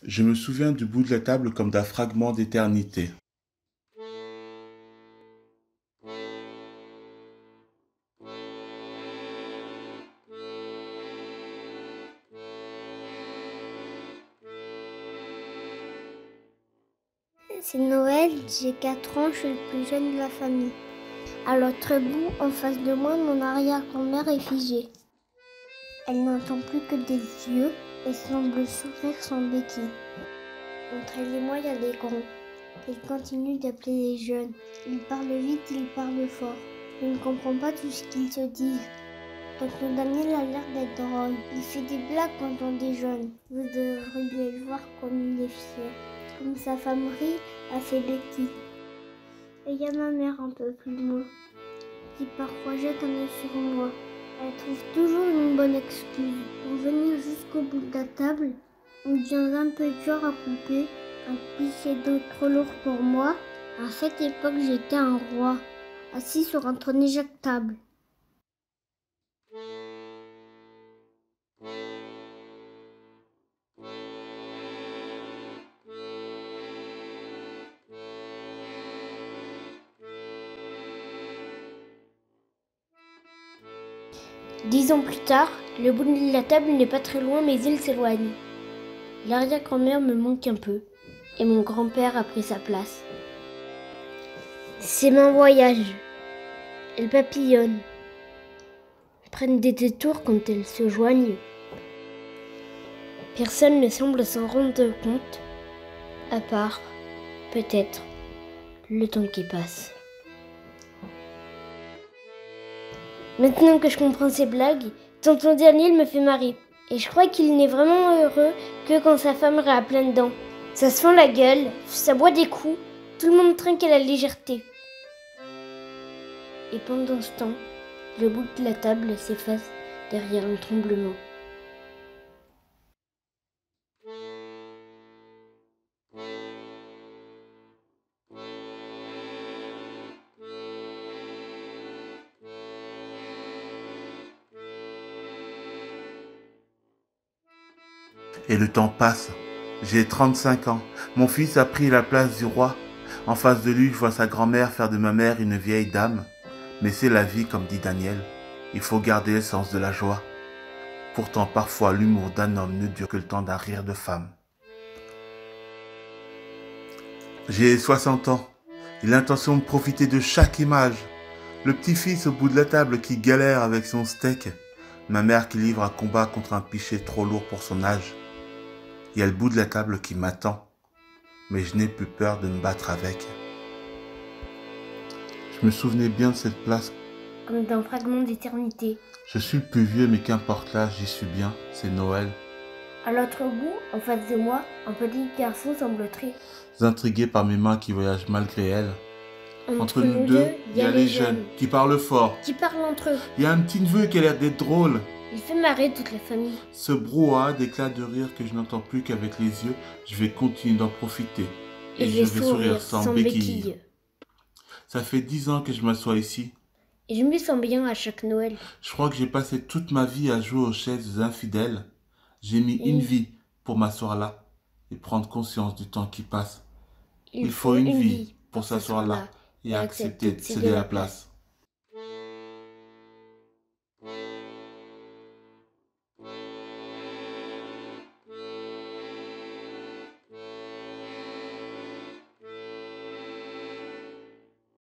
Je me souviens du bout de la table comme d'un fragment d'éternité. C'est Noël, j'ai 4 ans, je suis le plus jeune de la famille. À l'autre bout, en face de moi, mon arrière-grand-mère est figée. Elle n'entend plus que des yeux et semble sourire sans béquille. Entre elle et moi, il y a des grands. Elle continue d'appeler les jeunes. Ils parlent vite, ils parlent fort. Je ne comprends pas tout ce qu'ils se disent. Tonton Daniel a l'air d'être drôle. Il fait des blagues quand on déjeune. Vous devriez le voir comme il est fier. Comme sa femme rit à ses bêtises. Et il y a ma mère un peu plus loin, qui parfois jette un œil sur moi. Elle trouve toujours une bonne excuse pour venir jusqu'au bout de la table. Une viande un peu dure à couper, un pichet d'eau trop lourd pour moi. À cette époque, j'étais un roi, assis sur un trône éjectable. Dix ans plus tard, le bout de la table n'est pas très loin, mais il s'éloigne. L'arrière-grand-mère me manque un peu, et mon grand-père a pris sa place. Ses mains voyagent, elles papillonnent, prennent des détours quand elles se joignent. Personne ne semble s'en rendre compte, à part, peut-être, le temps qui passe. Maintenant que je comprends ces blagues, tonton Daniel me fait marrer. Et je crois qu'il n'est vraiment heureux que quand sa femme rit à pleines dents. Ça se fend la gueule, ça boit des coups, tout le monde trinque à la légèreté. Et pendant ce temps, le bout de la table s'efface derrière un tremblement. Et le temps passe. J'ai 35 ans. Mon fils a pris la place du roi. En face de lui, je vois sa grand-mère faire de ma mère une vieille dame. Mais c'est la vie, comme dit Daniel. Il faut garder le sens de la joie. Pourtant, parfois, l'humour d'un homme ne dure que le temps d'un rire de femme. J'ai 60 ans. J'ai l'intention de profiter de chaque image. Le petit-fils au bout de la table qui galère avec son steak. Ma mère qui livre un combat contre un pichet trop lourd pour son âge. Il y a le bout de la table qui m'attend. Mais je n'ai plus peur de me battre avec. Je me souvenais bien de cette place. Comme d'un fragment d'éternité. Je suis le plus vieux, mais qu'importe l'âge, j'y suis bien. C'est Noël. À l'autre bout, en face de moi, un petit garçon semble très Intrigué par mes mains qui voyagent malgré elles. Entre nous deux, il y a les jeunes qui parlent fort. qui parlent entre eux. Il y a un petit neveu qui a l'air d'être drôle. Il fait marrer toute la famille. Ce brouhaha d'éclats de rire que je n'entends plus qu'avec les yeux, je vais continuer d'en profiter. Et je vais sourire sans béquille. Ça fait 10 ans que je m'assois ici. Et je me sens bien à chaque Noël. Je crois que j'ai passé toute ma vie à jouer aux chaises infidèles. J'ai mis une vie pour m'asseoir là et prendre conscience du temps qui passe. Il faut une vie pour s'asseoir là et accepter de céder la place.